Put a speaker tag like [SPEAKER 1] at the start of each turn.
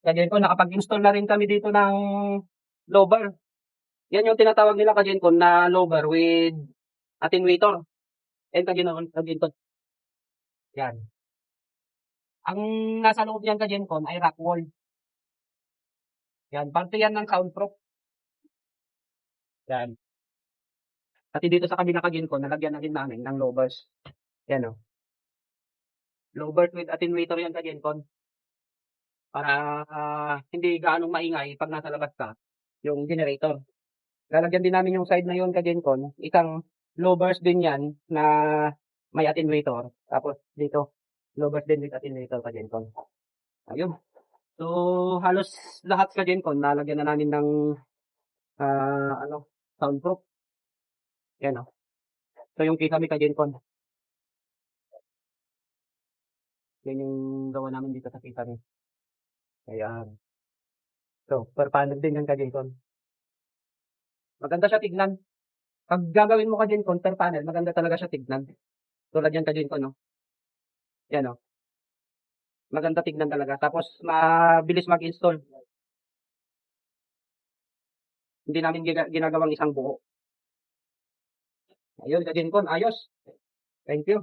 [SPEAKER 1] Kagencon, nakapag-install na rin kami dito ng lower. Yan yung tinatawag nila Kagencon na lower with attenuator. And Kagencon, yan. Ang nasa loob niyan Kagencon ay rock wall. Yan, parte yan ng soundproof. Yan. Pati dito sa kabila Kagencon, nalagyan na rin namin ng lowers. Yan o. Lowers with attenuator yan Kagencon. Para hindi gaanong maingay pag nasa labas ka yung generator. Lalagyan din namin yung side na yun Kagencon. Isang lowers din yan na may attenuator. Tapos dito, lowers din with attenuator Kagencon. Ayun. So, halos lahat Kagencon, nalagyan na namin ng soundproof. Yan o. So, yung kisame Kagencon. Yan yung gawa namin dito sa kisame. Ayan. So, per panel din yan Kagencon. Maganda siya tignan. Pag gagawin mo Kagencon per panel, maganda talaga siya tignan. Tulad yan Kagencon, no? Yan o. Maganda tignan talaga. Tapos, mabilis mag-install. Hindi namin ginagawang isang buo. Ayun, Kagencon, ayos. Thank you.